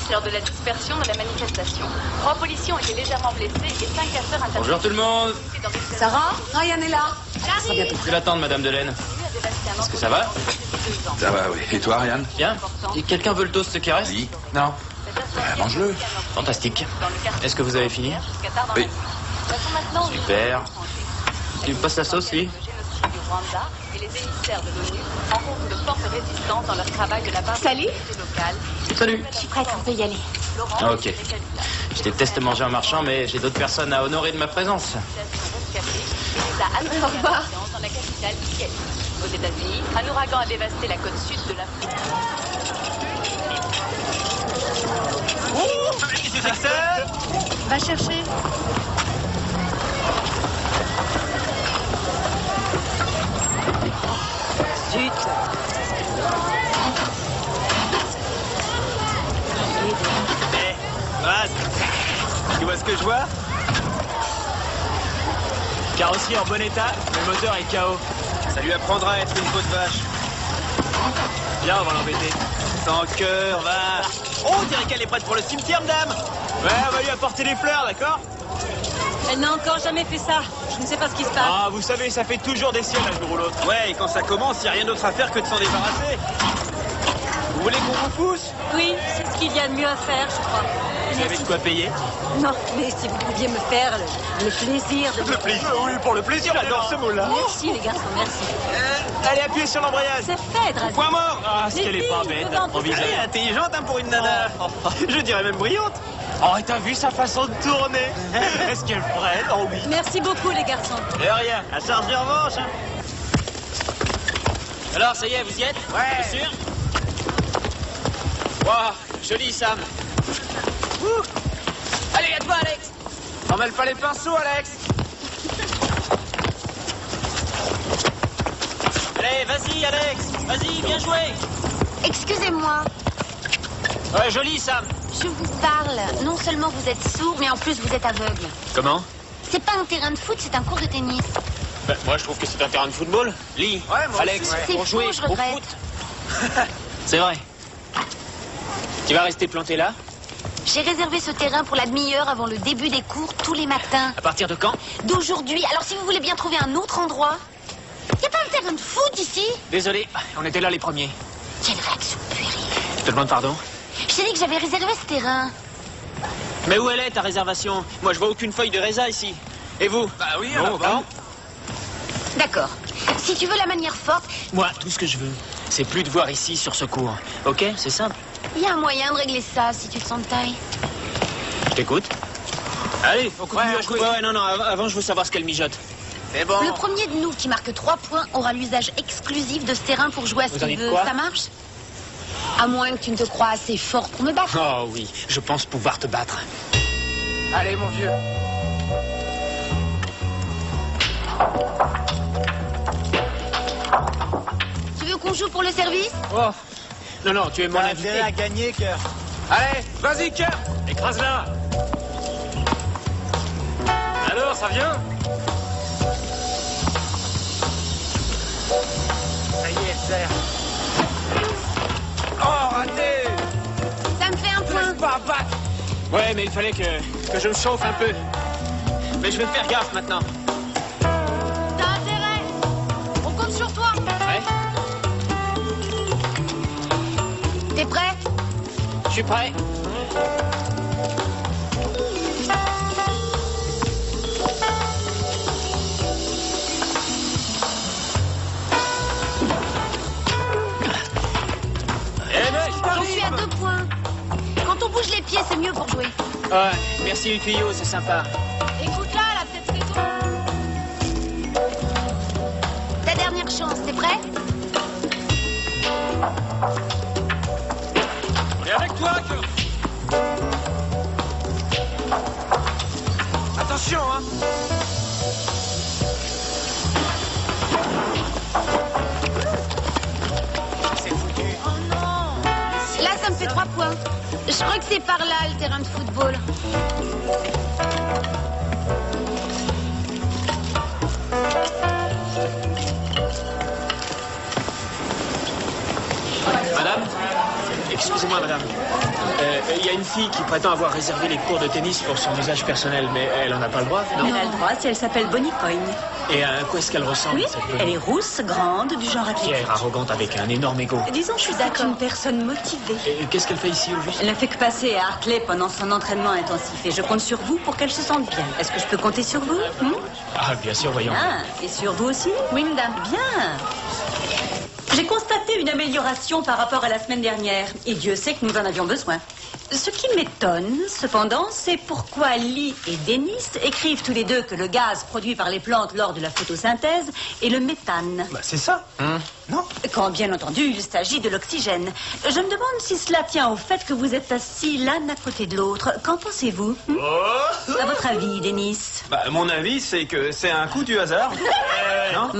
Lors de la dispersion de la manifestation. 3 policiers ont été légèrement blessés et 5 casseurs intervenus. Bonjour tout le monde. Sarah, Ryan est là. Je vais l'attendre, Madame Delaine. Est-ce que ça va? Ça va, oui. Et toi, Ryan? Bien. Et quelqu'un veut le toast qui reste? Oui. Non. Mange-le. Fantastique. Est-ce que vous avez fini? Oui. Super. Tu me passes la sauce, oui? Et les émissaires de l'ONU rencontrent de fortes résistances dans leur travail de la part Salut. des autorités locales. Salut. Je suis prête, on peut y aller. Ah, ok. Je déteste manger en marchant, mais j'ai d'autres personnes à honorer de ma présence. Au revoir. Dans la capitale, Kiev. Aux États-Unis, un ouragan a dévasté la côte sud de l'Afrique. Qu'est-ce que c'est que ça? Va chercher. Zut. Raz, tu vois ce que je vois? Carrossier en bon état, mais le moteur est KO. Ça lui apprendra à être une peau de vache. Viens, on va l'embêter. Sans cœur, va. Oh, on dirait qu'elle est prête pour le cimetière, madame. Ouais, on va lui apporter des fleurs, d'accord? Elle n'a encore jamais fait ça. Je ne sais pas ce qui se passe. Ah, vous savez, ça fait toujours des siennes, un jour ou l'autre. Ouais, et quand ça commence, il n'y a rien d'autre à faire que de s'en débarrasser. Vous voulez qu'on vous pousse? Oui, c'est ce qu'il y a de mieux à faire, je crois. Vous avez de quoi payer? Non, mais si vous pouviez me faire le plaisir de... Le plaisir? Oui, pour le plaisir, j'adore ce mot-là. Merci, les garçons, merci. Allez, appuyez sur l'embrayage. C'est fait, Drazi. Point mort. Ah, ce qu'elle est pas filles, bête. vous vendez Envisagez. Elle est intelligente, hein, pour une nana. Je dirais même brillante. Oh, et t'as vu sa façon de tourner? Est-ce qu'elle ferait? Oh oui. Merci beaucoup, les garçons. De rien. À charge de revanche, hein. Alors, ça y est, vous y êtes? Ouais. Bien sûr. Waouh, joli, Sam. Ouh. Allez, à toi, Alex. Emmêle pas les pinceaux, Alex. Allez, vas-y, Alex. Vas-y, bien joué. Excusez-moi, Ouais, joli, Sam. je vous parle. Non seulement vous êtes sourd, mais en plus vous êtes aveugle. Comment? C'est pas un terrain de foot, c'est un cours de tennis. Ben, moi, je trouve que c'est un terrain de football. Lee, Alex, C'est pour faux, jouer je au regrette. foot. C'est vrai. Tu vas rester planté là? J'ai réservé ce terrain pour la demi-heure avant le début des cours tous les matins. À partir de quand? D'aujourd'hui. Alors si vous voulez bien trouver un autre endroit. Y a pas un terrain de foot ici? Désolé, on était là les premiers. Quelle réaction puérile. Je te demande pardon. Je t'ai dit que j'avais réservé ce terrain. Mais où elle est ta réservation? Moi, je vois aucune feuille de résa ici. Et vous? Bah oui, D'accord. Si tu veux la manière forte, Moi, tout ce que je veux, c'est plus de voir ici sur ce cours. Ok? C'est simple. il y a un moyen de régler ça si tu te sens de taille. Je t'écoute. Allez, on continue à jouer. Ouais, non, avant, je veux savoir ce qu'elle mijote. C'est bon. Le premier de nous qui marque 3 points aura l'usage exclusif de ce terrain pour jouer à ce Vous en qu'il dites veut. quoi? Ça marche? À moins que tu ne te crois assez fort pour me battre. Oh oui, je pense pouvoir te battre. Allez, mon vieux. Tu veux qu'on joue pour le service? Oh. Non, tu es mon invité. à gagner, cœur. Allez, vas-y, cœur. Écrase-la. Alors, ça vient? Ça y est, elle sert. Oh, raté. Ça me fait un point. Pas battre. Ouais, mais il fallait que je me chauffe un peu. Mais je vais faire gaffe maintenant. T'as intérêt. On compte sur toi. Ouais, T'es prêt? je suis prêt. J'en suis à 2 points. Quand on bouge les pieds, c'est mieux pour jouer. Ouais, merci du tuyau, c'est sympa. Écoute là, elle a peut-être raison. Ta dernière chance, t'es prêt? On est avec toi, Kurt. Attention, hein. C'est foutu. Là, ça me fait 3 points. Je crois que c'est par là, le terrain de football. Madame? Excusez-moi, madame. Il y a une fille qui prétend avoir réservé les cours de tennis pour son usage personnel, mais elle en a pas le droit, non? Elle a le droit si elle s'appelle Bonnie Coyne. Et à quoi est-ce qu'elle ressemble, Oui, cette Bonnie? elle est rousse, grande, du genre athlétique. Fière, arrogante, avec un énorme ego. Disons que c'est une personne motivée. Et qu'est-ce qu'elle fait ici, au juste? Elle ne fait que passer à Hartley pendant son entraînement intensif et je compte sur vous pour qu'elle se sente bien. Est-ce que je peux compter sur vous? Ah, bien sûr, voyons. Ah, et sur vous aussi? Oui, madame. Bien. J'ai constaté une amélioration par rapport à la semaine dernière et Dieu sait que nous en avions besoin. Ce qui m'étonne, cependant, c'est pourquoi Lee et Dennis écrivent tous les deux que le gaz produit par les plantes lors de la photosynthèse est le méthane. Bah, c'est ça. Non? Quand, bien entendu, il s'agit de l'oxygène. Je me demande si cela tient au fait que vous êtes assis l'un à côté de l'autre. Qu'en pensez-vous? À votre avis, Dennis? Bah, mon avis, c'est que c'est un coup du hasard. Non?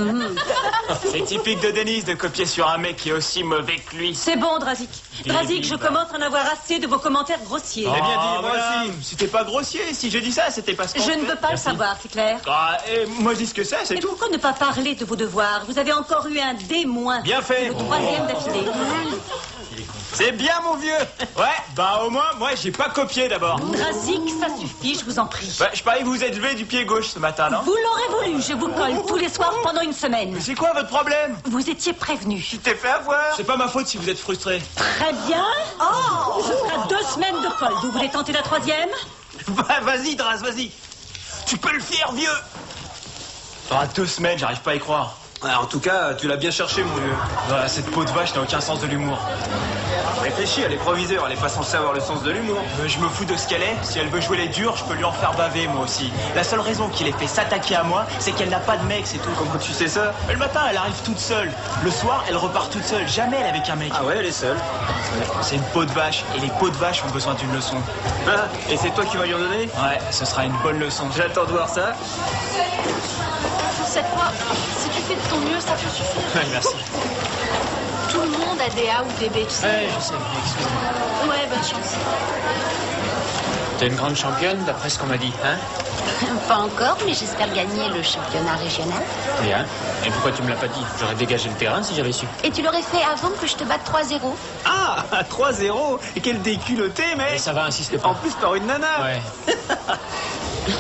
C'est typique de Dennis de copier sur un mec qui est aussi mauvais que lui. C'est bon, Drazik. Drazik, je commence à en avoir assez de vos commentaires grossiers. J'ai bien dit, moi aussi. C'était pas grossier. Si j'ai dit ça, c'était parce que... Je ne veux pas le savoir, c'est clair. Ah, et moi, je dis ce que c'est Et tout. pourquoi ne pas parler de vos devoirs? Vous avez encore eu un D-. Bien fait. Le 3e d'affilée. C'est bien, mon vieux. Ouais, bah au moins, moi, j'ai pas copié d'abord. Drazik, ça suffit, je vous en prie. Bah, je parie que vous êtes levé du pied gauche ce matin, non? Vous l'aurez voulu, je vous colle tous les soirs pendant une semaine. Mais c'est quoi votre problème? Vous étiez prévenu. Tu t'es fait avoir. C'est pas ma faute si vous êtes frustré. Très bien. Oh, ce sera 2 semaines de colle. Vous voulez tenter la 3e? Bah, vas-y, Dras, vas-y. Tu peux le faire, vieux. Ah, 2 semaines, j'arrive pas à y croire. Ah, en tout cas, tu l'as bien cherché, mon vieux. Voilà, cette peau de vache n'a aucun sens de l'humour. Réfléchis, elle est proviseur, elle est pas censée avoir le sens de l'humour. Je me fous de ce qu'elle est. Si elle veut jouer les durs, je peux lui en faire baver, moi aussi. La seule raison qu'il ait fait s'attaquer à moi, c'est qu'elle n'a pas de mec, c'est tout. Comment tu sais ça? Mais le matin, elle arrive toute seule. Le soir, elle repart toute seule. Jamais elle est avec un mec. Ah ouais, elle est seule. C'est une peau de vache, et les peaux de vache ont besoin d'une leçon. Ah, et c'est toi qui vas lui en donner? Ouais, ce sera une bonne leçon. J'attends de voir ça. Cette fois, si tu fais de ton mieux, ça peut suffire. Ouais, merci. Tout le monde a des A ou des B, tu sais. Ouais, je sais, excuse-moi. Ouais, bonne chance. T'es une grande championne, d'après ce qu'on m'a dit, hein? Pas encore, mais j'espère gagner le championnat régional. Bien. Et pourquoi tu me l'as pas dit? J'aurais dégagé le terrain si j'avais su. Et tu l'aurais fait avant que je te batte 3-0. Ah, 3-0. Et quel déculotté, Mais mec. ça va, insiste pas. En plus par une nana. Ouais.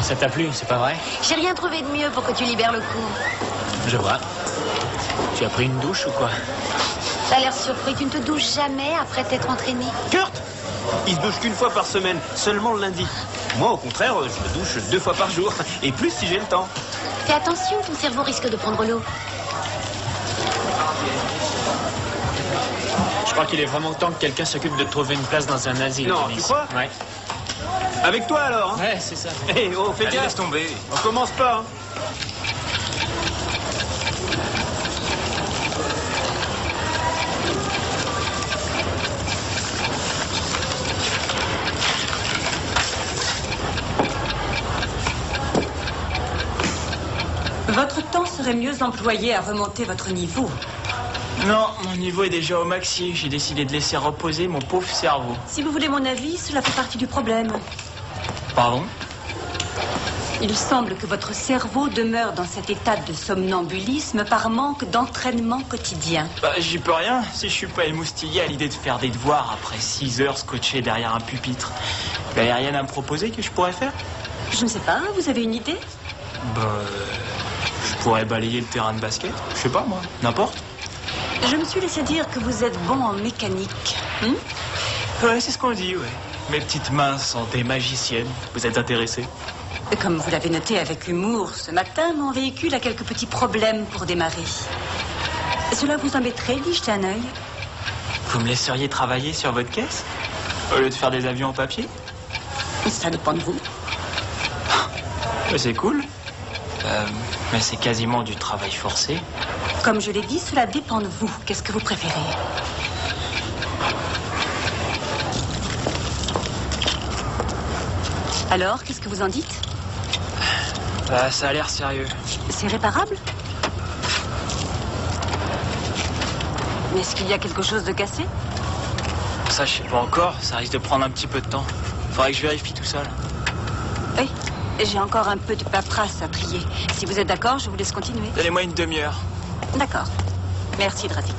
Ça t'a plu, c'est pas vrai? J'ai rien trouvé de mieux pour que tu libères le coup. Je vois. Tu as pris une douche ou quoi? T'as l'air surpris, tu ne te douches jamais après t'être entraîné. Kurt, il se douche qu'une fois par semaine, seulement le lundi. Moi, au contraire, je me douche 2 fois par jour. Et plus si j'ai le temps. Fais attention, ton cerveau risque de prendre l'eau. Je crois qu'il est vraiment temps que quelqu'un s'occupe de trouver une place dans un asile. Non, Dennis. tu crois? Ouais. Avec toi alors, hein? Ouais, c'est ça. Eh, oh, fais Allez, gaffe. laisse tomber. On commence pas, hein. Votre temps serait mieux employé à remonter votre niveau. Non, mon niveau est déjà au maxi. J'ai décidé de laisser reposer mon pauvre cerveau. Si vous voulez mon avis, cela fait partie du problème. Pardon? Il semble que votre cerveau demeure dans cet état de somnambulisme par manque d'entraînement quotidien. Bah, j'y peux rien si je suis pas émoustillé à l'idée de faire des devoirs après 6 heures scotché derrière un pupitre. Bah, y a rien à me proposer que je pourrais faire? Je ne sais pas, vous avez une idée? Je pourrais balayer le terrain de basket. Je sais pas, moi. N'importe. Je me suis laissé dire que vous êtes bon en mécanique. Ouais, c'est ce qu'on dit, ouais. Mes petites mains sont des magiciennes. Vous êtes intéressé? Comme vous l'avez noté avec humour ce matin, mon véhicule a quelques petits problèmes pour démarrer. Cela vous embêterait d'y jeter un œil? Vous me laisseriez travailler sur votre caisse au lieu de faire des avions en papier? Ça dépend de vous. C'est cool. Mais c'est quasiment du travail forcé. Comme je l'ai dit, cela dépend de vous. Qu'est-ce que vous préférez? Alors, qu'est-ce que vous en dites? Ça a l'air sérieux. C'est réparable? Mais est-ce qu'il y a quelque chose de cassé? Ça, je sais pas encore. Ça risque de prendre un petit peu de temps. Faudrait que je vérifie tout ça, là. Oui, j'ai encore un peu de paperasse à trier. Si vous êtes d'accord, je vous laisse continuer. Donnez-moi une demi-heure. D'accord. Merci, Drazik.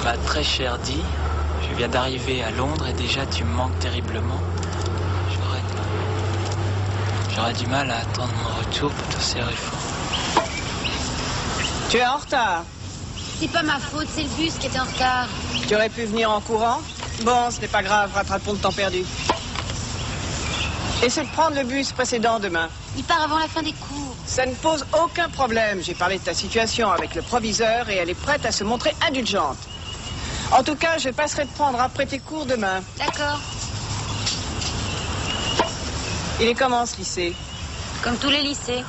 Ma très chère Dee, je viens d'arriver à Londres et déjà tu me manques terriblement. J'aurais du mal à attendre mon retour pour te serrer fort. Tu es en retard. C'est pas ma faute, c'est le bus qui était en retard. Tu aurais pu venir en courant. Bon, ce n'est pas grave, rattrapons le temps perdu. Essaie de prendre le bus précédent demain. Il part avant la fin des cours. Ça ne pose aucun problème. J'ai parlé de ta situation avec le proviseur et elle est prête à se montrer indulgente. En tout cas, je passerai te prendre après tes cours demain. D'accord. Il est comment ce lycée? Comme tous les lycées.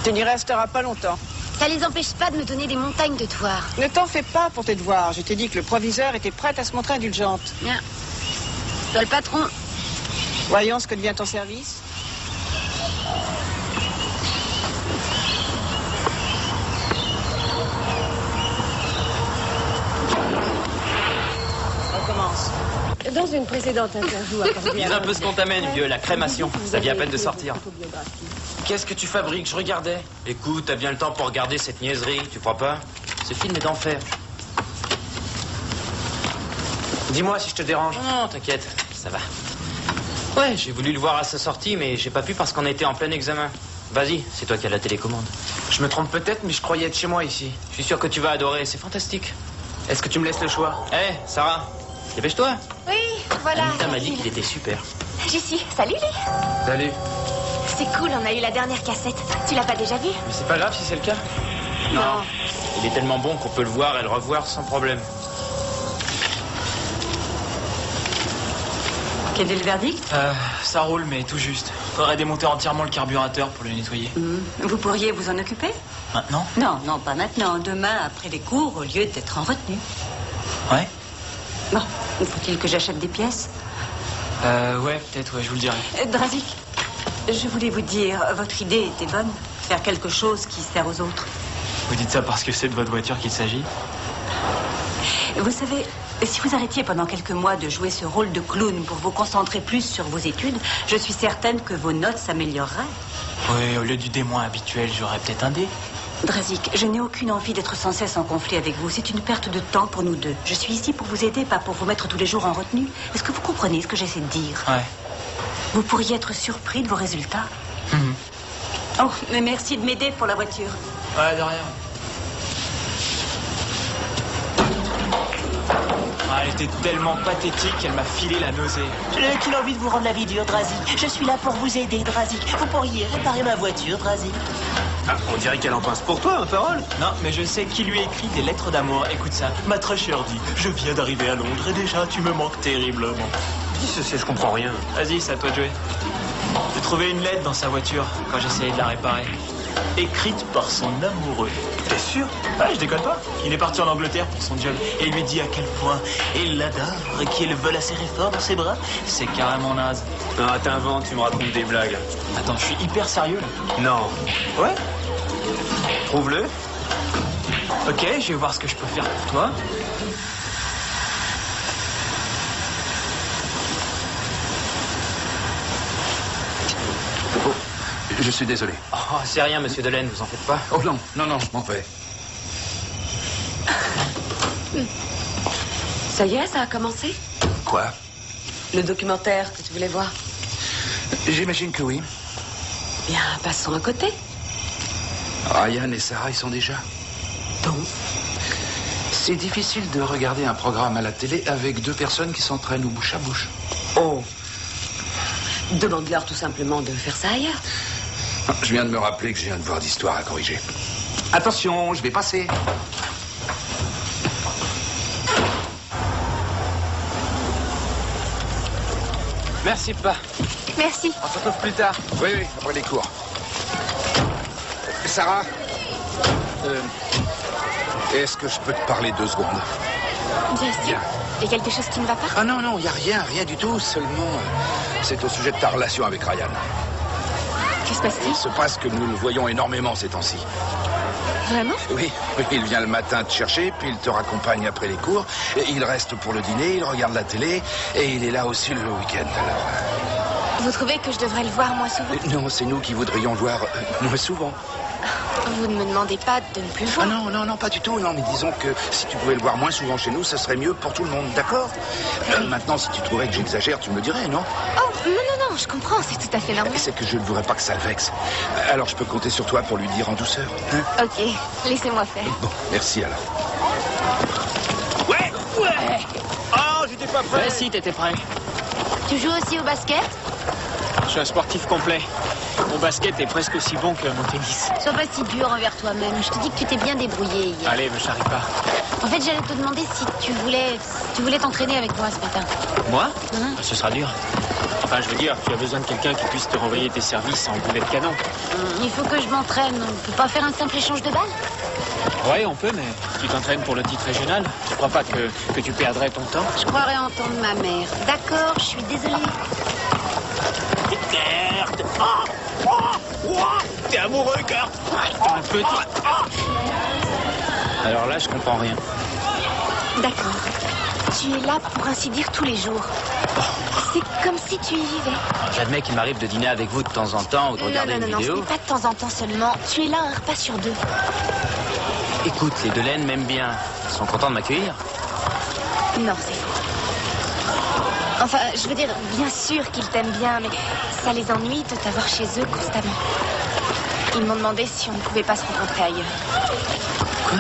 Tu n'y resteras pas longtemps. Ça les empêche pas de me donner des montagnes de devoirs. Ne t'en fais pas pour tes devoirs. Je t'ai dit que le proviseur était prête à se montrer indulgente. Bien. Toi le patron. Voyons ce que devient ton service. On commence. Dans une précédente interview accordée Dis un peu ce qu'on t'amène, vieux, la crémation. Ça vient à peine de sortir. Qu'est-ce que tu fabriques? Je regardais. Écoute, t'as bien le temps pour regarder cette niaiserie, tu crois pas? Ce film est d'enfer. Dis-moi si je te dérange. Non, t'inquiète, ça va. Ouais, j'ai voulu le voir à sa sortie, mais j'ai pas pu parce qu'on était en plein examen. Vas-y, c'est toi qui as la télécommande. Je me trompe peut-être, mais je croyais être chez moi ici. Je suis sûr que tu vas adorer, c'est fantastique. Est-ce que tu me laisses le choix? Hé, Sarah, dépêche-toi. Oui, voilà. Anita m'a dit qu'il était super. J'y suis. Salut, Lee. Salut. C'est cool, on a eu la dernière cassette. Tu l'as pas déjà vue? Mais c'est pas grave si c'est le cas. Non. Il est tellement bon qu'on peut le voir et le revoir sans problème. Quel est le verdict? Ça roule, mais tout juste. Faudrait démonter entièrement le carburateur pour le nettoyer. Vous pourriez vous en occuper? Maintenant? Non, non, pas maintenant. Demain, après les cours, au lieu d'être en retenue. Ouais? Bon, faut-il que j'achète des pièces? Ouais, peut-être, ouais, je vous le dirai. Drazik, je voulais vous dire, votre idée était bonne. Faire quelque chose qui sert aux autres. Vous dites ça parce que c'est de votre voiture qu'il s'agit? Vous savez, si vous arrêtiez pendant quelques mois de jouer ce rôle de clown pour vous concentrer plus sur vos études, je suis certaine que vos notes s'amélioreraient. Oui, au lieu du D- habituel, j'aurais peut-être un D. Drazik, je n'ai aucune envie d'être sans cesse en conflit avec vous. C'est une perte de temps pour nous deux. Je suis ici pour vous aider, pas pour vous mettre tous les jours en retenue. Est-ce que vous comprenez ce que j'essaie de dire? Ouais. Vous pourriez être surpris de vos résultats. Oh, mais merci de m'aider pour la voiture. Ouais, de rien. Elle était tellement pathétique qu'elle m'a filé la nausée. Je n'ai qu'une envie de vous rendre la vie dure, Drazik. Je suis là pour vous aider, Drazik. Vous pourriez réparer ma voiture, Drazik. Ah, on dirait qu'elle en pense pour toi, ma parole. Non, mais je sais qui lui écrit des lettres d'amour. Écoute ça. Ma très chère Dee, je viens d'arriver à Londres et déjà tu me manques terriblement. Je comprends rien. Vas-y, c'est à toi de jouer. J'ai trouvé une lettre dans sa voiture quand j'essayais de la réparer. Écrite par son amoureux. T'es sûr? Ouais, je déconne pas. Il est parti en Angleterre pour son job et lui dit à quel point il l'adore et qu'il veut la serrer fort dans ses bras. C'est carrément naze. Non, t'inventes, tu me racontes des blagues. Attends, je suis hyper sérieux là. Non. Ouais? Trouve-le. Ok, je vais voir ce que je peux faire pour toi. Je suis désolé. Oh, c'est rien, monsieur Delaine, vous en faites pas. Oh non, non, je m'en vais. Ça y est, ça a commencé? Quoi? Le documentaire que tu voulais voir. J'imagine que oui. Bien, passons à côté. Ryan et Sarah, ils sont déjà. Bon. C'est difficile de regarder un programme à la télé avec deux personnes qui s'entraînent au bouche à bouche. Oh. Demande-leur tout simplement de faire ça ailleurs. Je viens de me rappeler que j'ai un devoir d'histoire à corriger. Attention, je vais passer. Merci, pas. Merci. On se retrouve plus tard. Oui, après les cours. Sarah, est-ce que je peux te parler 2 secondes? Bien sûr. Il y a quelque chose qui ne va pas? Ah non, il n'y a rien du tout. Seulement, c'est au sujet de ta relation avec Ryan. Que se passe-t-il? Il se passe que nous le voyons énormément ces temps-ci. Vraiment? Oui, il vient le matin te chercher, puis il te raccompagne après les cours. Et il reste pour le dîner, il regarde la télé, et il est là aussi le week-end. Alors... Vous trouvez que je devrais le voir moins souvent? Non, c'est nous qui voudrions le voir moins souvent. Vous ne me demandez pas de ne plus le voir? Ah non, pas du tout. Non, mais disons que si tu pouvais le voir moins souvent chez nous, ce serait mieux pour tout le monde, d'accord? Maintenant, si tu trouvais que j'exagère, tu me le dirais, non? Oh, non, je comprends, c'est tout à fait normal. C'est que je ne voudrais pas que ça le vexe. Alors, je peux compter sur toi pour lui dire en douceur, hein? Ok, laissez-moi faire. Bon, merci alors. Ouais. Oh, j'étais pas prêt. Ouais, si, t'étais prêt. Tu joues aussi au basket? Je suis un sportif complet. Mon basket est presque aussi bon que mon tennis. Sois pas si dur envers toi-même. Je te dis que tu t'es bien débrouillé hier. Allez, me charrie pas. En fait, j'allais te demander si tu voulais t'entraîner avec moi ce matin. Moi? Ce sera dur. Enfin, je veux dire, tu as besoin de quelqu'un qui puisse te renvoyer tes services en boulet de canon. Il faut que je m'entraîne. On peut pas faire un simple échange de balles? Ouais, on peut, mais tu t'entraînes pour le titre régional. Je crois pas que tu perdrais ton temps. Je croirais entendre ma mère. D'accord, je suis désolée. Merde! T'es amoureux, Kurt! T'es un petit... Alors là, je comprends rien. D'accord. Tu es là, pour ainsi dire, tous les jours. C'est comme si tu y vivais. J'admets qu'il m'arrive de dîner avec vous de temps en temps ou de regarder une Non, vidéo. ce n'est pas de temps en temps seulement. Tu es là un repas sur 2. Écoute, les Delaine m'aiment bien. Ils sont contents de m'accueillir. Non, c'est faux. Enfin, je veux dire, bien sûr qu'ils t'aiment bien, mais ça les ennuie de t'avoir chez eux constamment. Ils m'ont demandé si on ne pouvait pas se rencontrer ailleurs. Quoi?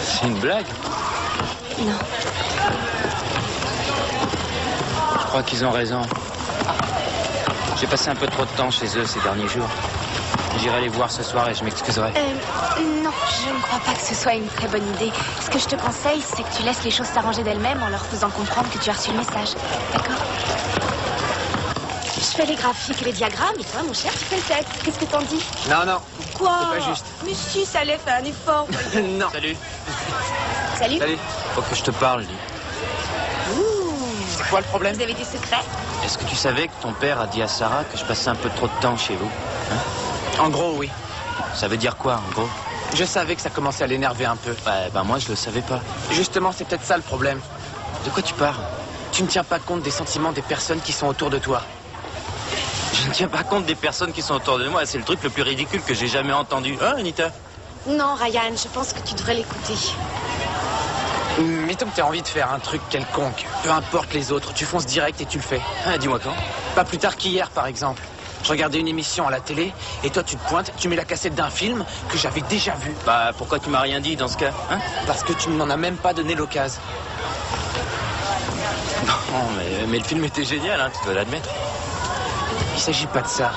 C'est une blague? Non. Je crois qu'ils ont raison. J'ai passé un peu trop de temps chez eux ces derniers jours. J'irai les voir ce soir et je m'excuserai. Non, je ne crois pas que ce soit une très bonne idée. Ce que je te conseille, c'est que tu laisses les choses s'arranger d'elles-mêmes en leur faisant comprendre que tu as reçu le message. D'accord? Je fais les graphiques et les diagrammes, et toi, mon cher, tu fais le texte. Qu'est-ce que t'en dis? Non. Quoi? C'est pas juste. Mais si, ça allait faire un effort. Non. Salut. Salut. Faut que je te parle, dis. C'est quoi le problème? Vous avez des secrets? Est-ce que tu savais que ton père a dit à Sarah que je passais un peu trop de temps chez vous? En gros, oui. Ça veut dire quoi, en gros? Je savais que ça commençait à l'énerver un peu. Moi, je le savais pas. Justement, c'est peut-être ça le problème. De quoi tu parles? Tu ne tiens pas compte des sentiments des personnes qui sont autour de toi. Je ne tiens pas compte des personnes qui sont autour de moi. C'est le truc le plus ridicule que j'ai jamais entendu. Hein, Anita? Non, Ryan, je pense que tu devrais l'écouter. Mettons que tu as envie de faire un truc quelconque. Peu importe les autres, tu fonces direct et tu le fais. Dis-moi quand? Pas plus tard qu'hier, par exemple. Je regardais une émission à la télé, et toi tu te pointes, tu mets la cassette d'un film que j'avais déjà vu. Pourquoi tu m'as rien dit dans ce cas, hein? Parce que tu n'en as même pas donné l'occasion. Non, mais le film était génial, hein, tu dois l'admettre. Il s'agit pas de ça.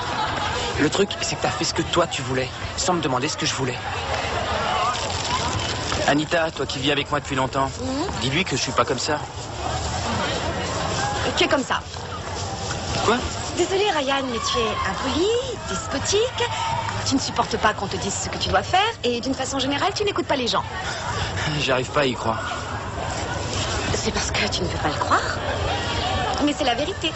Le truc, c'est que t'as fait ce que toi tu voulais, sans me demander ce que je voulais. Anita, toi qui vis avec moi depuis longtemps, dis-lui que je suis pas comme ça. Tu es comme ça. Quoi? Désolée, Ryan, mais tu es impoli, despotique. Tu ne supportes pas qu'on te dise ce que tu dois faire. Et d'une façon générale, tu n'écoutes pas les gens. J'arrive pas à y croire. C'est parce que tu ne veux pas le croire. Mais c'est la vérité.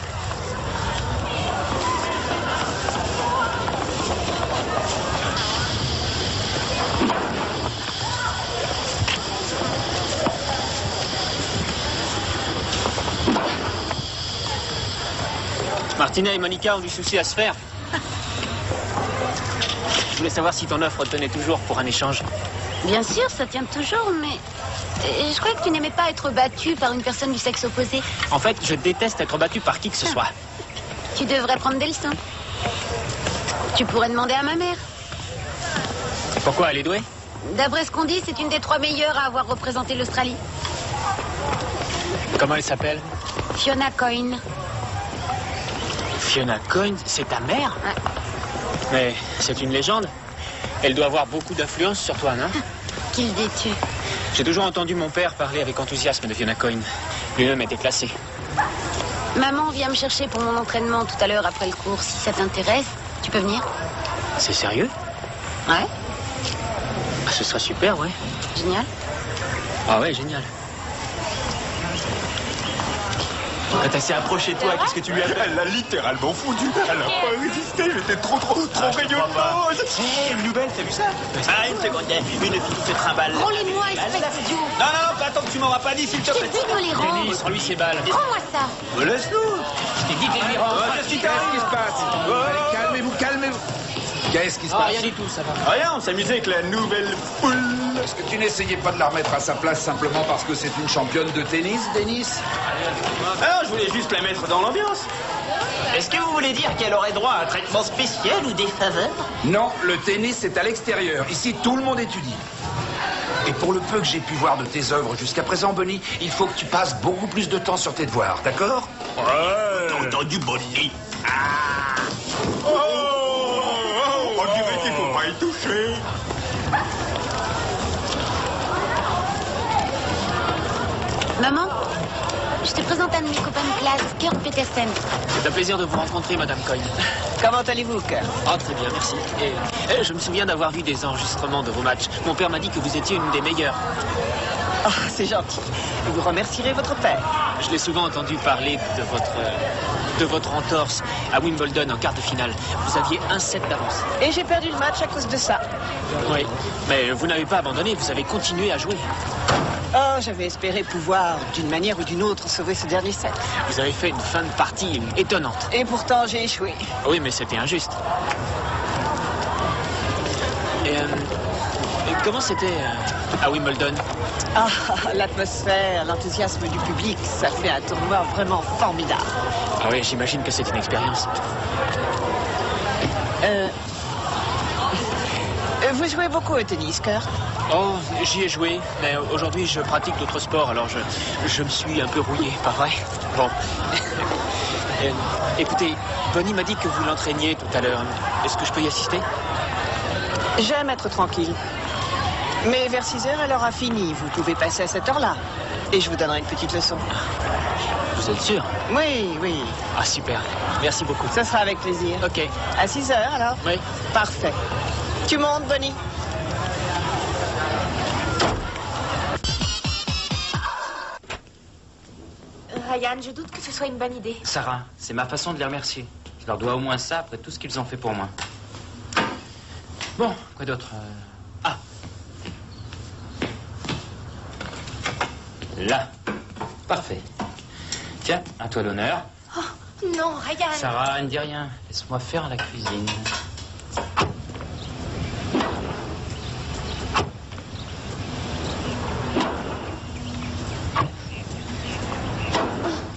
Martina et Monica ont du souci à se faire. voulais savoir si ton offre tenait toujours pour un échange. Bien sûr, ça tient toujours, mais... Je croyais que tu n'aimais pas être battu par une personne du sexe opposé. En fait, je déteste être battu par qui que ce soit. Tu devrais prendre des leçons. Tu pourrais demander à ma mère. Pourquoi, elle est douée? D'après ce qu'on dit, c'est une des 3 meilleures à avoir représenté l'Australie. Comment elle s'appelle? Fiona Coyne. Fiona Coyne, c'est ta mère? Ouais. Mais c'est une légende. Elle doit avoir beaucoup d'influence sur toi, non? Qui le dis-tu? J'ai toujours entendu mon père parler avec enthousiasme de Fiona Coyne. Lui-même était classé. Maman vient me chercher pour mon entraînement tout à l'heure après le cours. Si ça t'intéresse, tu peux venir? C'est sérieux? Ouais. Ah, ce serait super, ouais. Génial. Ah ouais, génial. Quand elle s'est approchée de toi, qu'est-ce que tu lui as fait? Elle l'a littéralement fondue. Elle n'a pas résisté. J'étais trop rayonnant. Hé, une nouvelle, t'as vu ça? Ah, une seconde, une fille qui se trimballe. Rends-les-moi, espèce d'idiot. Non, pas tant que tu m'auras pas dit, s'il te plaît. Je t'ai dit de me les rendre. Denis, rends-lui ses balles. Rends-moi ça. Laisse-nous. Je t'ai dit de lui rendre. Qu'est-ce qui se passe? Allez, calmez-vous. Qu'est-ce qui se passe? Rien du tout, ça va. Rien, on s'amusait avec la nouvelle poule. Est-ce que tu n'essayais pas de la remettre à sa place simplement parce que c'est une championne de tennis, Denis? Ah, je voulais juste la mettre dans l'ambiance. Est-ce que vous voulez dire qu'elle aurait droit à un traitement spécial ou des faveurs? Non, le tennis, c'est à l'extérieur. Ici, tout le monde étudie. Et pour le peu que j'ai pu voir de tes œuvres jusqu'à présent, Bonnie, il faut que tu passes beaucoup plus de temps sur tes devoirs, d'accord? Ouais. T'as entendu, Bonnie? On dirait qu'il faut pas y toucher. Maman, je te présente un de mes copains de classe, Kurt Petersen. C'est un plaisir de vous rencontrer, Madame Coyne. Comment allez-vous, Kurt? Ah, très bien, merci. Et je me souviens d'avoir vu des enregistrements de vos matchs. Mon père m'a dit que vous étiez une des meilleures. Ah, c'est gentil. Et vous remercierez votre père. Je l'ai souvent entendu parler de votre entorse à Wimbledon en quart de finale. Vous aviez un set d'avance. Et j'ai perdu le match à cause de ça. Oui, mais vous n'avez pas abandonné, vous avez continué à jouer. Oh, j'avais espéré pouvoir, d'une manière ou d'une autre, sauver ce dernier set. Vous avez fait une fin de partie étonnante. Et pourtant, j'ai échoué. Oui, mais c'était injuste. Et comment c'était à Wimbledon? Ah, l'atmosphère, l'enthousiasme du public, ça fait un tournoi vraiment formidable. Ah oui, j'imagine que c'est une expérience. Vous jouez beaucoup au tennis, Kurt? Oh, j'y ai joué, mais aujourd'hui je pratique d'autres sports, alors je me suis un peu rouillé, pas vrai? Bon. Écoutez, Bonnie m'a dit que vous l'entraîniez tout à l'heure. Est-ce que je peux y assister? J'aime être tranquille. Mais vers 6 heures, elle aura fini. Vous pouvez passer à cette heure-là. Et je vous donnerai une petite leçon. Vous êtes sûr? Oui, oui. Ah, super. Merci beaucoup. Ça sera avec plaisir. Ok. À 6 heures, alors? Oui. Parfait. Tu montes, Bonnie? Ryan, je doute que ce soit une bonne idée. Sarah, c'est ma façon de les remercier. Je leur dois au moins ça après tout ce qu'ils ont fait pour moi. Bon, quoi d'autre? Ah. Là. Parfait. Tiens, à toi l'honneur. Oh, non, Ryan. Sarah, ne dis rien. Laisse-moi faire la cuisine.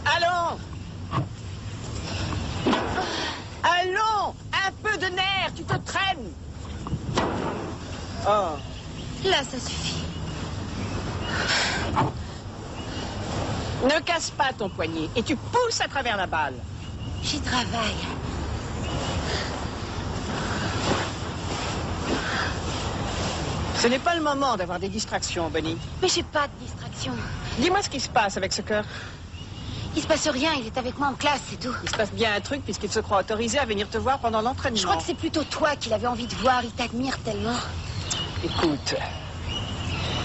Allons! Allons! Un peu de nerf, tu te traînes! Oh. Là, ça suffit. Ne casse pas ton poignet et tu pousses à travers la balle. J'y travaille. Ce n'est pas le moment d'avoir des distractions, Bonnie. Mais j'ai pas de distraction. Dis-moi ce qui se passe avec ce cœur. Il se passe rien, il est avec moi en classe, c'est tout. Il se passe bien un truc puisqu'il se croit autorisé à venir te voir pendant l'entraînement. Je crois que c'est plutôt toi qu'il avait envie de voir, il t'admire tellement. Écoute,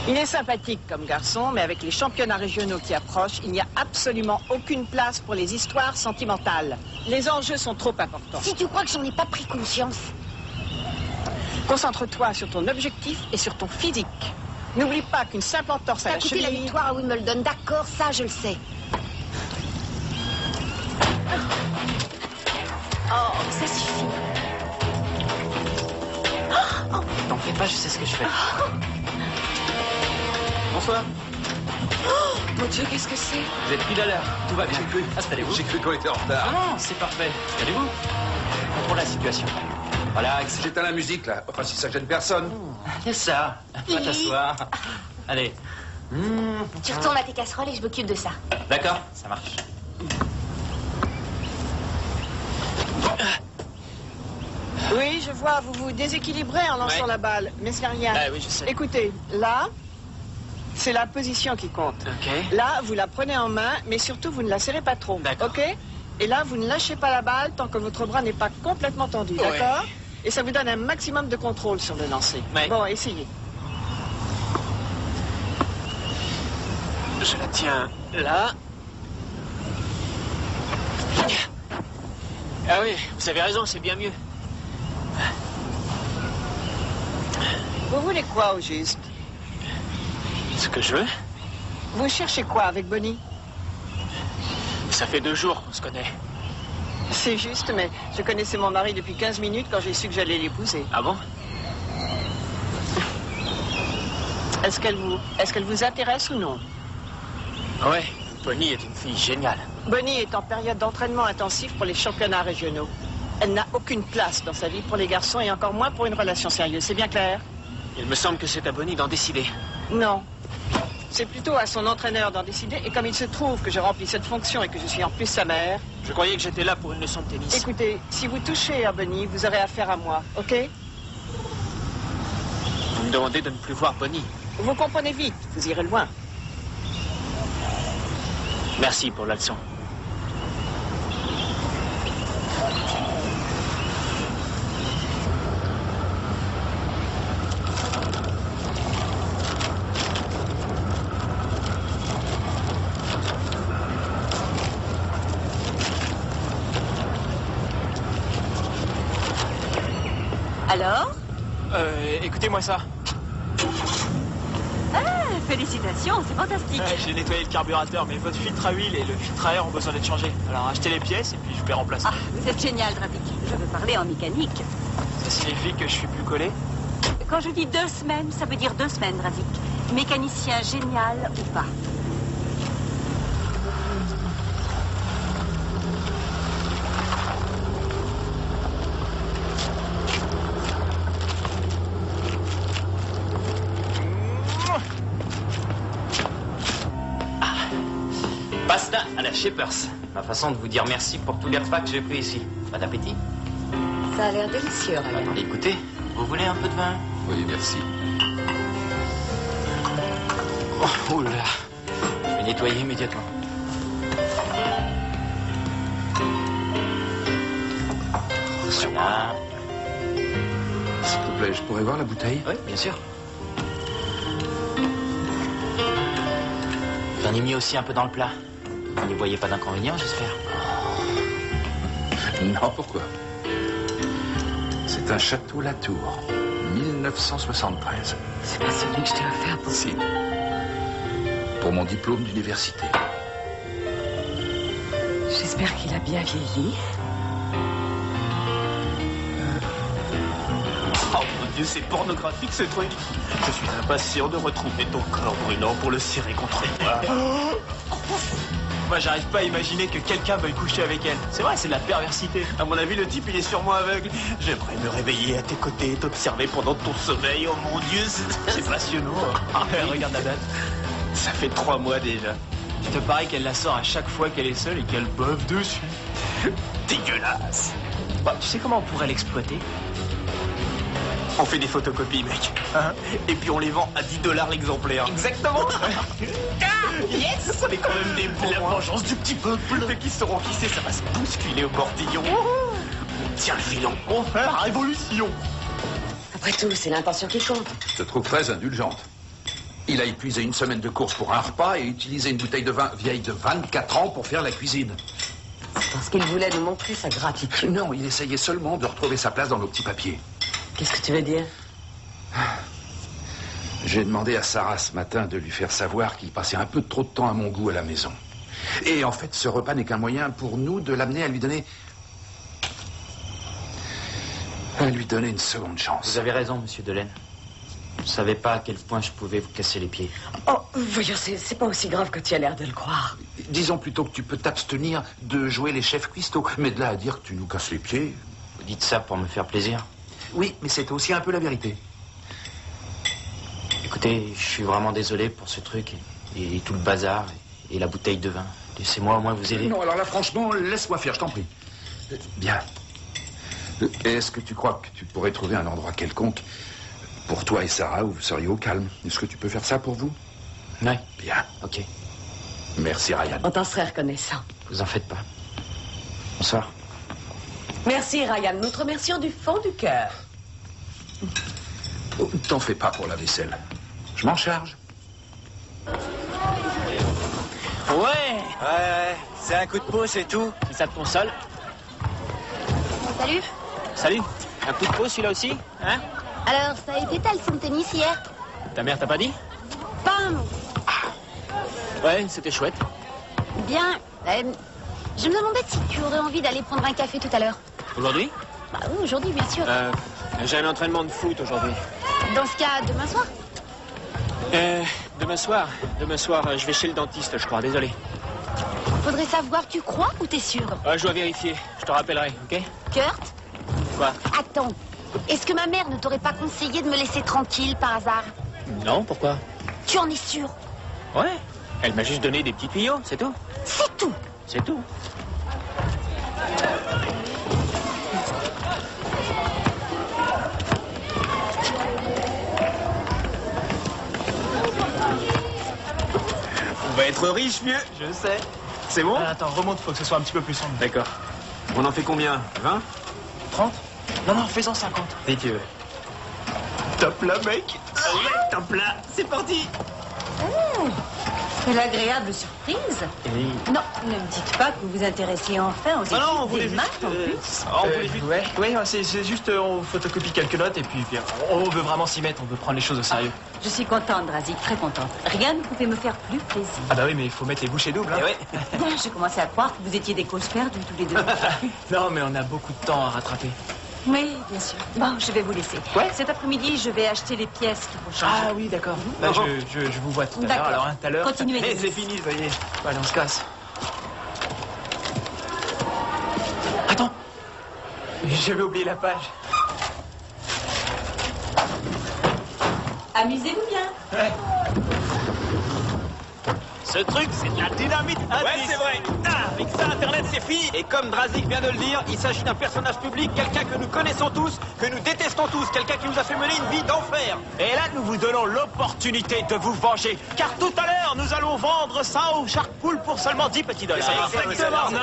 il est sympathique comme garçon, mais avec les championnats régionaux qui approchent, il n'y a absolument aucune place pour les histoires sentimentales. Les enjeux sont trop importants. Si tu crois que j'en ai pas pris conscience. Concentre-toi sur ton objectif et sur ton physique. N'oublie pas qu'une simple entorse à T'as la coûté la cheville... victoire à Wimbledon, d'accord, ça je le sais. Oh, ça suffit. Oh, pas, je sais ce que je fais. Bonsoir. Oh, mon Dieu, qu'est-ce que c'est? Vous êtes pile à l'heure. Tout va bien. Installez-vous. J'ai cru qu'on était en retard. Non, c'est parfait. Installez-vous. Contrôle la situation. Relax. J'éteins la musique, là. Enfin, si ça gêne personne. C'est ça. Va t'asseoir. Allez. Tu retournes à tes casseroles et je m'occupe de ça. D'accord, ça marche. Oui, je vois, vous vous déséquilibrez en lançant la balle, mais c'est rien. Ah oui, je sais. Écoutez, là, c'est la position qui compte. Ok. Là, vous la prenez en main, mais surtout, vous ne la serrez pas trop. D'accord. OK? Et là, vous ne lâchez pas la balle tant que votre bras n'est pas complètement tendu, Ouais. d'accord? Et ça vous donne un maximum de contrôle sur le lancer. Ouais. Bon, essayez. Je la tiens là. Ah oui, vous avez raison, c'est bien mieux. Vous voulez quoi, au juste? Ce que je veux, Vous cherchez quoi avec Bonnie? ça fait 2 jours qu'on se connaît. C'est juste, mais je connaissais mon mari depuis 15 minutes quand j'ai su que j'allais l'épouser. Ah bon? Est-ce qu'elle vous intéresse ou non? Ouais, Bonnie est une fille géniale. Bonnie est en période d'entraînement intensif pour les championnats régionaux. Elle n'a aucune place dans sa vie pour les garçons et encore moins pour une relation sérieuse. C'est bien clair? Il me semble que c'est à Bonnie d'en décider. Non. C'est plutôt à son entraîneur d'en décider. Et comme il se trouve que je remplis cette fonction et que je suis en plus sa mère... Je croyais que j'étais là pour une leçon de tennis. Écoutez, si vous touchez à Bonnie, vous aurez affaire à moi, OK? Vous me demandez de ne plus voir Bonnie. Vous comprenez vite, vous irez loin. Merci pour la leçon. Alors? Écoutez-moi ça. Ah, félicitations, c'est fantastique. Ouais, j'ai nettoyé le carburateur, mais votre filtre à huile et le filtre à air ont besoin d'être changés. Alors achetez les pièces et puis je vais remplacer. Ah, vous êtes génial, Dravic. Je veux parler en mécanique. Ça signifie que je suis plus collé? Quand je dis 2 semaines, ça veut dire 2 semaines, Dravic. Mécanicien génial ou pas. Pasta à la Shepers. Ma façon de vous dire merci pour tous les repas que j'ai pris ici. Bon appétit. Ça a l'air délicieux, Ryan. Attendez, écoutez. Vous voulez un peu de vin? Oui, merci. Oh là. Je vais nettoyer immédiatement. Voilà. S'il te plaît, je pourrais voir la bouteille? Oui, bien sûr. J'en ai mis aussi un peu dans le plat. Vous n'y voyez pas d'inconvénient, j'espère? Non, pourquoi? C'est un château Latour, 1973. C'est pas celui que je t'ai offert pour... Si. Pour mon diplôme d'université. J'espère qu'il a bien vieilli. Oh mon Dieu, c'est pornographique ce truc. Je suis impatient de retrouver ton corps brûlant pour le cirer contre moi. Moi, j'arrive pas à imaginer que quelqu'un veuille coucher avec elle. C'est vrai, c'est de la perversité. À mon avis, le type, il est sûrement aveugle. J'aimerais me réveiller à tes côtés, t'observer pendant ton sommeil. Oh mon Dieu, c'est passionnant. Regarde la date. Ça fait 3 mois déjà. Il te paraît qu'elle la sort à chaque fois qu'elle est seule et qu'elle boeuf dessus. Dégueulasse. Bah, tu sais comment on pourrait l'exploiter? On fait des photocopies, mec. Hein? Et puis on les vend à $10 l'exemplaire. Exactement. Yes. On est quand même des bons. La vengeance du petit peuple. Dès qu'ils sauront qui c'est, ça va se bousculer au portillon. On tient le filon. On fait la révolution. Après tout, c'est l'intention qui compte. Je te trouve très indulgente. Il a épuisé une semaine de course pour un repas et utilisé une bouteille de vin vieille de 24 ans pour faire la cuisine. C'est parce qu'il voulait nous montrer sa gratitude. Non, il essayait seulement de retrouver sa place dans nos petits papiers. Qu'est-ce que tu veux dire? J'ai demandé à Sarah ce matin de lui faire savoir qu'il passait un peu trop de temps à mon goût à la maison. Et en fait, ce repas n'est qu'un moyen pour nous de l'amener à lui donner... une seconde chance. Vous avez raison, monsieur Delaine. Je savais pas à quel point je pouvais vous casser les pieds. Oh, voyons, c'est pas aussi grave que tu as l'air de le croire. Disons plutôt que tu peux t'abstenir de jouer les chefs cuistots. Mais de là à dire que tu nous casses les pieds... Vous dites ça pour me faire plaisir? Oui, mais c'est aussi un peu la vérité. Écoutez, je suis vraiment désolé pour ce truc et tout le bazar et la bouteille de vin. Laissez-moi au moins vous aider. Non, alors là, franchement, laisse-moi faire, je t'en prie. Bien. Est-ce que tu crois que tu pourrais trouver un endroit quelconque pour toi et Sarah où vous seriez au calme? Est-ce que tu peux faire ça pour vous? Oui. Bien. Ok. Merci, Ryan. On t'en serait reconnaissant. Vous en faites pas. Bonsoir. Merci, Ryan. Nous te remercions du fond du cœur. Oh, t'en fais pas pour la vaisselle. Je m'en charge. Ouais, c'est un coup de pouce et tout. Si ça te console. Salut. Salut. Un coup de pouce celui-là aussi, hein? Alors, ça a été ta leçon de tennis hier? Ta mère t'a pas dit? Pas un mot. Ouais, c'était chouette. Bien. Je me demandais si tu aurais envie d'aller prendre un café tout à l'heure. Aujourd'hui? Bah oui, aujourd'hui, bien sûr. J'ai un entraînement de foot aujourd'hui. Dans ce cas, demain soir? Demain soir, je vais chez le dentiste, je crois, désolé. Faudrait savoir, tu crois ou t'es sûr? Je dois vérifier, je te rappellerai, ok? Kurt? Quoi? Attends, est-ce que ma mère ne t'aurait pas conseillé de me laisser tranquille par hasard? Non, pourquoi? Tu en es sûr? Ouais, elle m'a juste donné des petits tuyaux, c'est tout. C'est tout? C'est tout. On va être riche, mieux. Je sais. C'est bon? Attends, remonte, faut que ce soit un petit peu plus sombre. D'accord. On en fait combien? 20? 30? Non, faisons 50. Si tu veux. Top là, mec. Ouais, top là. C'est parti. Quelle agréable surprise. Oui. Non, ne me dites pas que vous vous intéressiez enfin aux études on voulait des juste, maths en plus. on voulait juste... Ouais, c'est juste, on photocopie quelques notes et puis on veut vraiment s'y mettre, on veut prendre les choses au sérieux. Je suis contente, Drazik, très contente. Rien ne pouvait me faire plus plaisir. Ah bah oui, mais il faut mettre les bouchées doubles, hein. ouais. Je commençais à croire que vous étiez des causes perdues tous les deux. Non, mais on a beaucoup de temps à rattraper. Oui, bien sûr. Bon, je vais vous laisser. Ouais. Cet après-midi, je vais acheter les pièces qu'il faut changer. Ah oui, d'accord. Bah, je vous vois tout à l'heure, D'accord. alors, hein, tout à l'heure. Continuez. Eh, c'est fini, ça y est. Allez, on se casse. Attends. J'avais oublié la page. Amusez-vous bien. Ouais. Ce truc, c'est de la dynamite. Ouais, c'est vrai. Avec ça, Internet, c'est fini. Et comme Drazik vient de le dire, il s'agit d'un personnage public, quelqu'un que nous connaissons tous, que nous détestons tous, quelqu'un qui nous a fait mener une vie d'enfer. Et là, nous vous donnons l'opportunité de vous venger. Car tout à l'heure, nous allons vendre ça au Shark Pool pour seulement 10 petits $. Exactement. 10 $,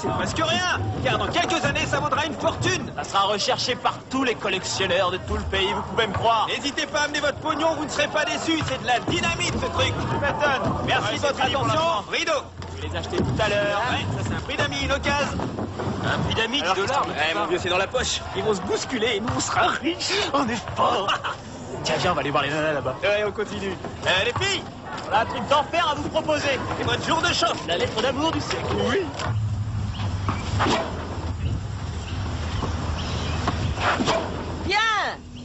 c'est presque rien. Car dans quelques années, ça vaudra une fortune. Ça sera recherché par tous les collectionneurs de tout le pays, vous pouvez me croire. N'hésitez pas à amener votre pognon, vous ne serez pas déçus. C'est de la dynamite, ce truc. Tu m'étonnes. Merci de votre attention. Rideau. Je vais les acheter tout à l'heure. Ouais, ça c'est un prix d'amis, une occasion. Un prix d'amis, $. Ouais, mon vieux, c'est dans la poche. Ils vont se bousculer et nous, on sera riches. On est forts. Tiens, viens, on va aller voir les nanas là-bas. Ouais, on continue. Les filles, on a un truc d'enfer à vous proposer. C'est votre jour de choc, la lettre d'amour du siècle. Oui.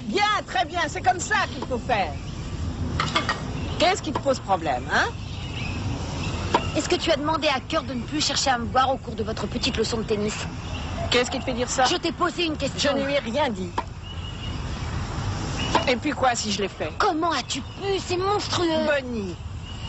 Bien, très bien, c'est comme ça qu'il faut faire. Qu'est-ce qui te pose problème, hein? Est-ce que tu as demandé à Kurt de ne plus chercher à me voir au cours de votre petite leçon de tennis? Qu'est-ce qui te fait dire ça? Je t'ai posé une question. Je ne lui ai rien dit. Et puis quoi si je l'ai fait? Comment as-tu pu? C'est monstrueux. Bonnie,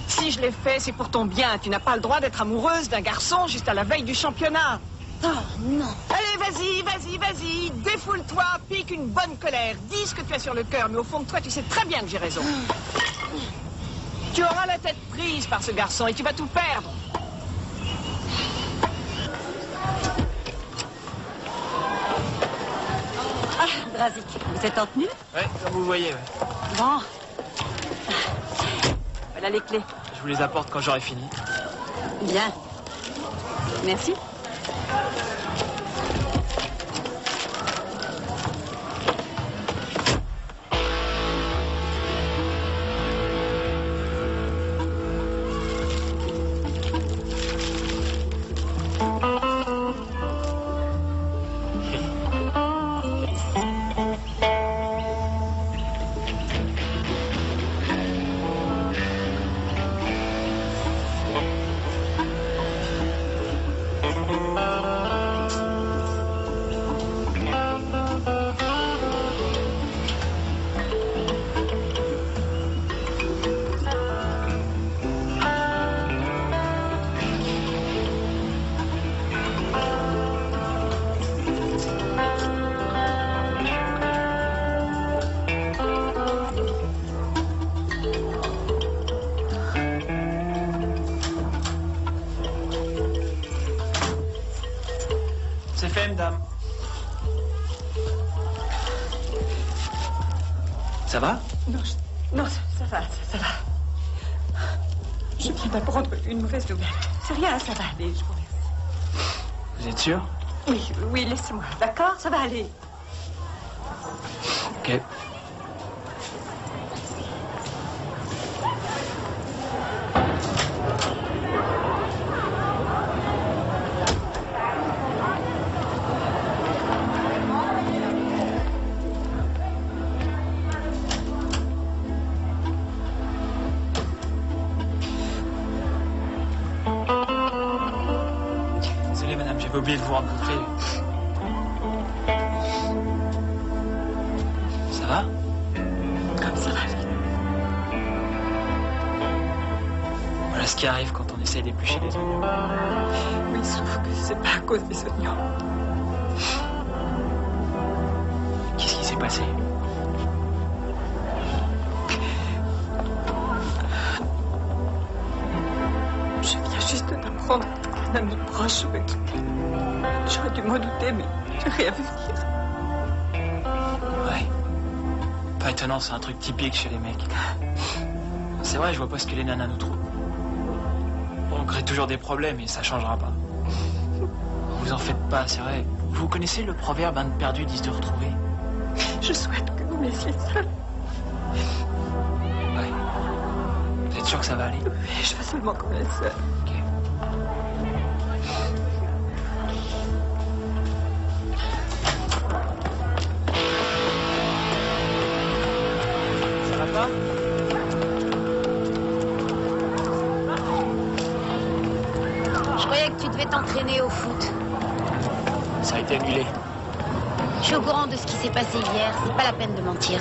si je l'ai fait, c'est pour ton bien. Tu n'as pas le droit d'être amoureuse d'un garçon juste à la veille du championnat. Oh non. Allez, vas-y, défoule-toi, pique une bonne colère, dis ce que tu as sur le cœur, mais au fond de toi, tu sais très bien que j'ai raison. Tu auras la tête prise par ce garçon et tu vas tout perdre. Ah, Drazik, vous êtes en tenue? Ouais, comme vous voyez, ouais. Bon. Voilà les clés. Je vous les apporte quand j'aurai fini. Bien. Merci. C'est fait, madame. Ça va? Non, non, ça va. Je viens d'apprendre une mauvaise nouvelle. C'est rien, ça va aller, je vous remercie. Vous êtes sûr? Oui, laissez-moi, d'accord? Ça va aller. Ok. Désolé, madame, j'avais oublié de vous rencontrer. Ça va? Ça va. Voilà ce qui arrive quand on essaye d'éplucher les oignons. Oui, sauf que c'est pas à cause des oignons. Qu'est-ce qui s'est passé? Je viens juste d'apprendre qu'un ami proche me quittait. J'aurais dû m'en douter, mais j'ai rien vu venir. Ouais. Pas étonnant, c'est un truc typique chez les mecs. C'est vrai, je vois pas ce que les nanas nous trouvent. On crée toujours des problèmes et ça changera pas. Vous en faites pas, c'est vrai. Vous connaissez le proverbe « un de perdu, 10 de retrouvé » ? Je souhaite que vous me laissiez seule. Ouais. Vous êtes sûr que ça va aller? Oui, je veux seulement qu'on me laisse seule. Ok. Ça va pas? Je croyais que tu devais t'entraîner au foot. Ça a été annulé. Je suis au courant de ce qui s'est passé hier. C'est pas la peine de mentir.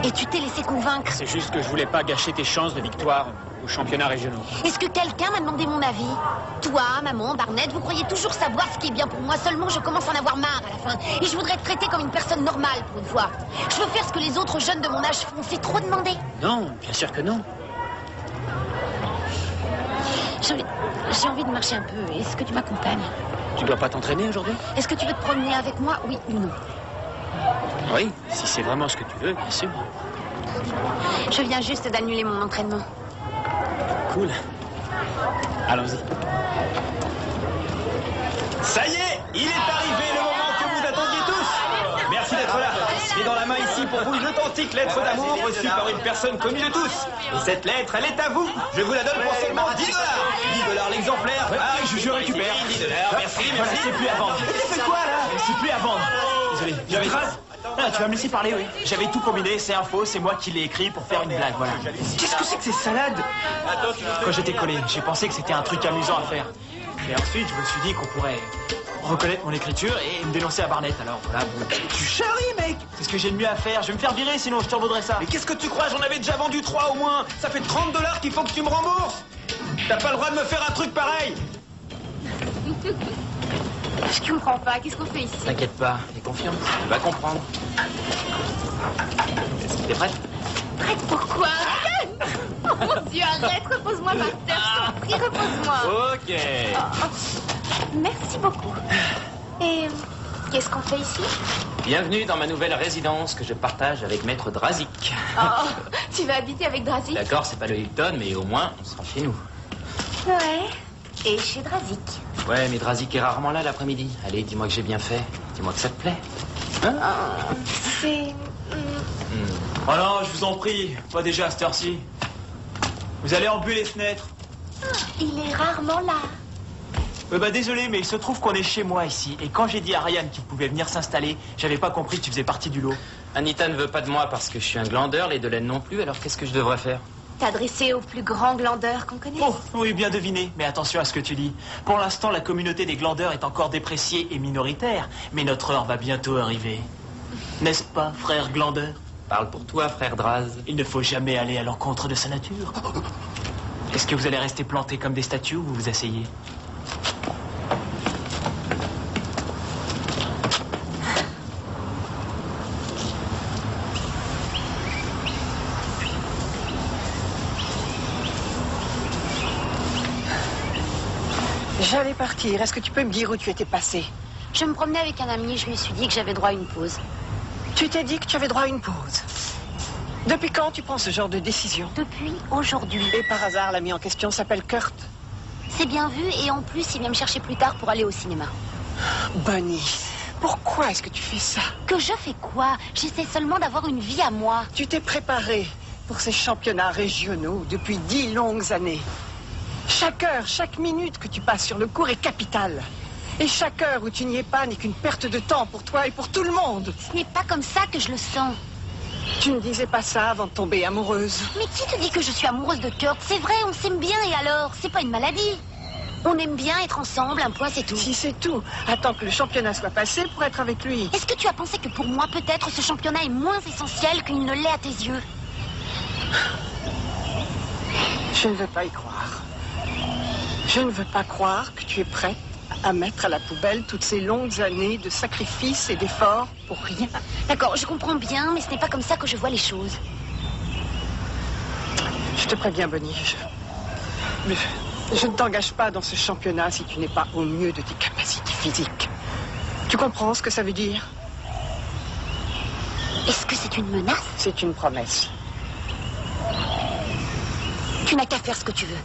Et tu t'es laissé convaincre. C'est juste que je voulais pas gâcher tes chances de victoire aux championnats régionaux. Est-ce que quelqu'un m'a demandé mon avis? Toi, maman, Barnett, vous croyez toujours savoir ce qui est bien pour moi. Seulement, je commence à en avoir marre à la fin. Et je voudrais être traitée comme une personne normale pour une fois. Je veux faire ce que les autres jeunes de mon âge font. C'est trop demandé. Non, bien sûr que non. J'ai envie de marcher un peu. Est-ce que tu m'accompagnes? Tu dois pas t'entraîner aujourd'hui? Est-ce que tu veux te promener avec moi? Oui ou non? Oui, si c'est vraiment ce que tu veux, bien sûr. Je viens juste d'annuler mon entraînement. Cool. Allons-y. Ça y est, il est arrivé le moment que vous attendiez tous. Merci d'être là. J'ai dans la main ici pour vous une authentique lettre d'amour reçue par une personne connue de tous. Et cette lettre, elle est à vous. Je vous la donne pour seulement 10 $. 10 $ l'exemplaire. Ah, je récupère. 10 $. Merci. C'est plus à vendre. C'est quoi là? C'est plus à vendre. Désolé. J'avais Ah, tu vas me laisser parler, oui. J'avais tout combiné, c'est un faux, c'est moi qui l'ai écrit pour faire une blague, voilà. Qu'est-ce que c'est que ces salades? Quand j'étais collé, j'ai pensé que c'était un truc amusant à faire. Et ensuite, je me suis dit qu'on pourrait reconnaître mon écriture et me dénoncer à Barnett, alors voilà, bon. Tu charries, mec. C'est ce que j'ai de mieux à faire, je vais me faire virer sinon je t'en vaudrais ça. Mais qu'est-ce que tu crois? J'en avais déjà vendu 3 au moins. Ça fait 30 $ qu'il faut que tu me rembourses. T'as pas le droit de me faire un truc pareil. Je comprends pas. Qu'est-ce qu'on fait ici? T'inquiète pas, aie confiance, tu vas comprendre. T'es prête? Prête pourquoi? Oh mon Dieu, arrête, repose-moi par terre, je t'en prie, repose-moi. Ok. Merci beaucoup. Et qu'est-ce qu'on fait ici? Bienvenue dans ma nouvelle résidence que je partage avec Maître Drazik. Oh, tu vas habiter avec Drazik? D'accord, c'est pas le Hilton, mais au moins, on sera chez nous. Ouais, et chez Drazik. Ouais, mais Drazik est rarement là l'après-midi. Allez, dis-moi que j'ai bien fait. Dis-moi que ça te plaît. Hein? C'est... Oh non, je vous en prie, pas déjà à cette heure-ci. Vous allez embuer les fenêtres. Il est rarement là. Bah désolé, mais il se trouve qu'on est chez moi ici. Et quand j'ai dit à Ryan qu'il pouvait venir s'installer, j'avais pas compris que tu faisais partie du lot. Anita ne veut pas de moi parce que je suis un glandeur, les Delaine non plus, alors qu'est-ce que je devrais faire? T'adresser au plus grand glandeur qu'on connaisse. Oh, oui, bien deviné. Mais attention à ce que tu dis. Pour l'instant, la communauté des glandeurs est encore dépréciée et minoritaire. Mais notre heure va bientôt arriver. N'est-ce pas, frère glandeur? Parle pour toi, frère Draz. Il ne faut jamais aller à l'encontre de sa nature. Est-ce que vous allez rester plantés comme des statues ou vous vous asseyez? J'allais partir. Est-ce que tu peux me dire où tu étais passé? Je me promenais avec un ami et je me suis dit que j'avais droit à une pause. Tu t'es dit que tu avais droit à une pause. Depuis quand tu prends ce genre de décision? Depuis aujourd'hui. Et par hasard, l'ami en question s'appelle Kurt. C'est bien vu et en plus, il vient me chercher plus tard pour aller au cinéma. Bonnie, pourquoi est-ce que tu fais ça? Que je fais quoi? J'essaie seulement d'avoir une vie à moi. Tu t'es préparé pour ces championnats régionaux depuis 10 longues années. Chaque heure, chaque minute que tu passes sur le court est capitale. Et chaque heure où tu n'y es pas n'est qu'une perte de temps pour toi et pour tout le monde. Ce n'est pas comme ça que je le sens. Tu ne disais pas ça avant de tomber amoureuse. Mais qui te dit que je suis amoureuse de Kurt? C'est vrai, on s'aime bien et alors? C'est pas une maladie. On aime bien être ensemble, un point c'est tout. Si c'est tout, attends que le championnat soit passé pour être avec lui. Est-ce que tu as pensé que pour moi peut-être ce championnat est moins essentiel qu'il ne l'est à tes yeux? Je ne veux pas y croire. Je ne veux pas croire que tu es prête à mettre à la poubelle toutes ces longues années de sacrifices et d'efforts pour rien. D'accord, je comprends bien, mais ce n'est pas comme ça que je vois les choses. Je te préviens, Bonnie. Je ne t'engage pas dans ce championnat si tu n'es pas au mieux de tes capacités physiques. Tu comprends ce que ça veut dire? Est-ce que c'est une menace? C'est une promesse. Tu n'as qu'à faire ce que tu veux.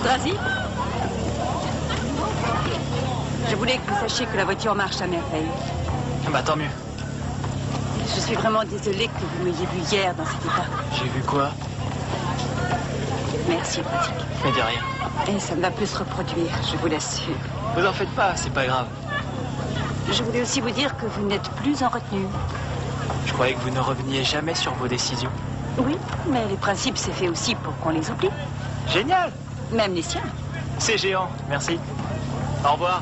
Drazi? Je voulais que vous sachiez que la voiture marche à merveille. Bah tant mieux. Je suis vraiment désolée que vous m'ayez vu hier dans cet état. J'ai vu quoi? Merci, pratique. Mais de rien. Et ça ne va plus se reproduire, je vous l'assure. Vous en faites pas, c'est pas grave. Je voulais aussi vous dire que vous n'êtes plus en retenue. Je croyais que vous ne reveniez jamais sur vos décisions. Oui, mais les principes, c'est fait aussi pour qu'on les oublie. Génial! Même les siens. C'est géant, merci. Au revoir.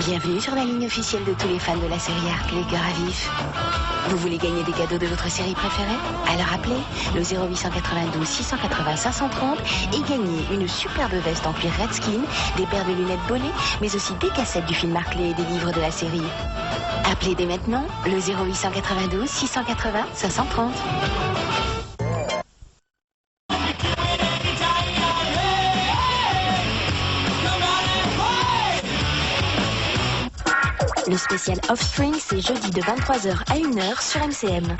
Bienvenue sur la ligne officielle de tous les fans de la série Arc, les cœurs à vif. Vous voulez gagner des cadeaux de votre série préférée? Alors appelez le 0892 680 530 et gagnez une superbe veste en cuir Redskin, des paires de lunettes Bollé, mais aussi des cassettes du film Arc et des livres de la série. Appelez dès maintenant le 0892 680 530. Le spécial Offspring, c'est jeudi de 23h à 1h sur MCM.